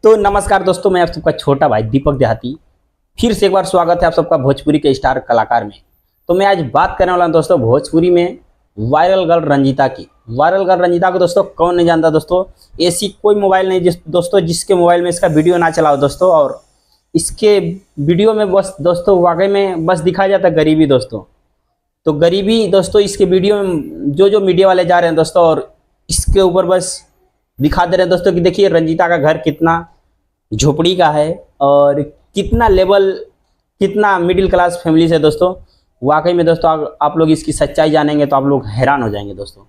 तो नमस्कार दोस्तों, मैं आप सबका छोटा भाई दीपक देहाती फिर से एक बार स्वागत है आप सबका भोजपुरी के स्टार कलाकार में। तो मैं आज बात करने वाला हूं दोस्तों भोजपुरी में वायरल गर्ल रंजीता की। वायरल गर्ल रंजीता को दोस्तों कौन नहीं जानता दोस्तों। ऐसी कोई मोबाइल नहीं जिसके मोबाइल में इसका वीडियो ना चलाओ दोस्तों। और इसके वीडियो में बस दोस्तों वाकई में बस दिखाया जाता है गरीबी दोस्तों। तो गरीबी दोस्तों इसके वीडियो में जो मीडिया वाले जा रहे हैं दोस्तों और इसके ऊपर बस दिखा दे रहे हैं दोस्तों कि देखिए रंजीता का घर कितना झोपड़ी का है और कितना लेवल कितना मिडिल क्लास फैमिली से दोस्तों। वाकई में दोस्तों आप लोग इसकी सच्चाई जानेंगे तो आप लोग हैरान हो जाएंगे दोस्तों।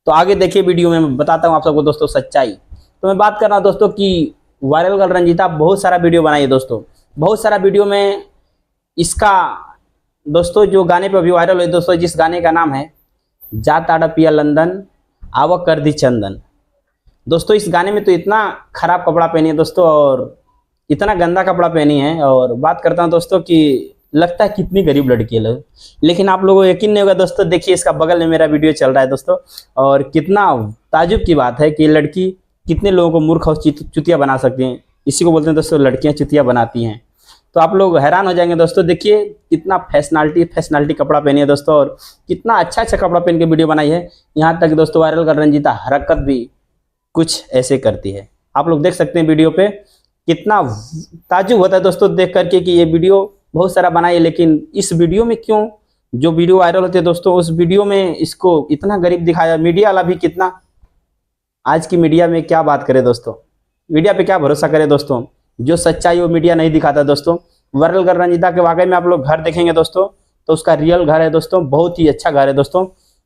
तो आगे देखिए वीडियो में मैं बताता हूँ आप सबको दोस्तों सच्चाई। तो मैं बात कर रहा हूँ दोस्तों कि वायरल गर्ल रंजीता बहुत सारा वीडियो बनाई है दोस्तों। बहुत सारा वीडियो में इसका दोस्तों जो गाने पे अभी वायरल हुए दोस्तों, जिस गाने का नाम है जा ताड़ा पिया लंदन आवक कर दी चंदन। दोस्तों इस गाने में तो इतना खराब कपड़ा पहनी है दोस्तों और इतना गंदा कपड़ा पहनी है। और बात करता हूँ दोस्तों कि लगता है कितनी गरीब लड़की है लोग, लेकिन आप लोगों को यकीन नहीं होगा दोस्तों। देखिए इसका बगल में मेरा वीडियो चल रहा है दोस्तों और कितना ताजुब की बात है कि लड़की कितने लोगों को मूर्ख और चुतिया बना सकती हैं। इसी को बोलते हैं दोस्तों लड़कियाँ चुतिया बनाती हैं। तो आप लोग हैरान हो जाएंगे दोस्तों। देखिए कितना फैशनलिटी कपड़ा पहनी है दोस्तों और कितना अच्छा कपड़ा पहन के वीडियो बनाई है। यहाँ तक दोस्तों वायरल गर्ल रंजीता हरकत भी कुछ ऐसे करती है। आप लोग देख सकते हैं वीडियो पे कितना ताजुब होता है दोस्तों देख करके कि ये वीडियो बहुत सारा बनाई है, लेकिन इस वीडियो में क्यों जो वीडियो वायरल होते हैं दोस्तों उस वीडियो में इसको इतना गरीब दिखाया। मीडिया वाला भी कितना, आज की मीडिया में क्या बात करे दोस्तों, मीडिया पे क्या भरोसा करे दोस्तों। जो सच्चाई वो मीडिया नहीं दिखाता दोस्तों। वायरल गर्ल रंजीता के वाकई में आप लोग घर देखेंगे दोस्तों तो उसका रियल घर है दोस्तों, बहुत ही अच्छा घर है दोस्तों,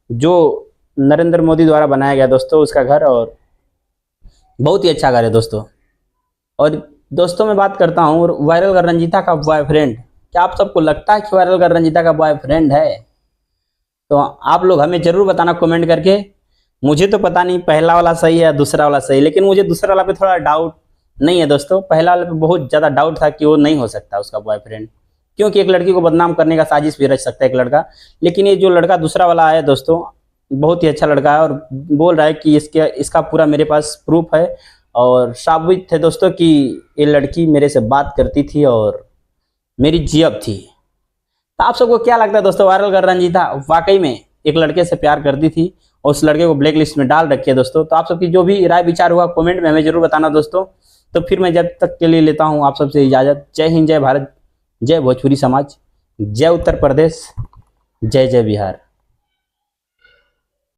जो नरेंद्र मोदी द्वारा बनाया गया दोस्तों उसका घर, और बहुत ही अच्छा घर है दोस्तों। और दोस्तों मैं बात करता हूँ वायरल गर्ल रंजीता का बॉयफ्रेंड। क्या आप सबको लगता है कि वायरल गर्ल रंजीता का बॉयफ्रेंड है? तो आप लोग हमें जरूर बताना कमेंट करके। मुझे तो पता नहीं पहला वाला सही है या दूसरा वाला सही, लेकिन मुझे दूसरा वाला पे थोड़ा डाउट नहीं है दोस्तों। पहला वाले पे बहुत ज़्यादा डाउट था कि वो नहीं हो सकता उसका बॉयफ्रेंड, क्योंकि एक लड़की को बदनाम करने का साजिश भी रच सकता है एक लड़का। लेकिन ये जो लड़का दूसरा वाला है दोस्तों बहुत ही अच्छा लड़का है और बोल रहा है कि इसका पूरा मेरे पास प्रूफ है और साबित है दोस्तों कि ये लड़की मेरे से बात करती थी और मेरी जियब थी। तो आप सबको क्या लगता है दोस्तों, वायरल गर्ल रंजीता वाकई में एक लड़के से प्यार करती थी और उस लड़के को ब्लैक लिस्ट में डाल रखी है दोस्तों? तो आप सबकी जो भी राय विचार हुआ कमेंट में हमें जरूर बताना दोस्तों। तो फिर मैं जब तक के लिए लेता हूँ आप सबसे इजाज़त। जय हिंद, जय भारत, जय भोजपुरी समाज, जय उत्तर प्रदेश, जय जय बिहार।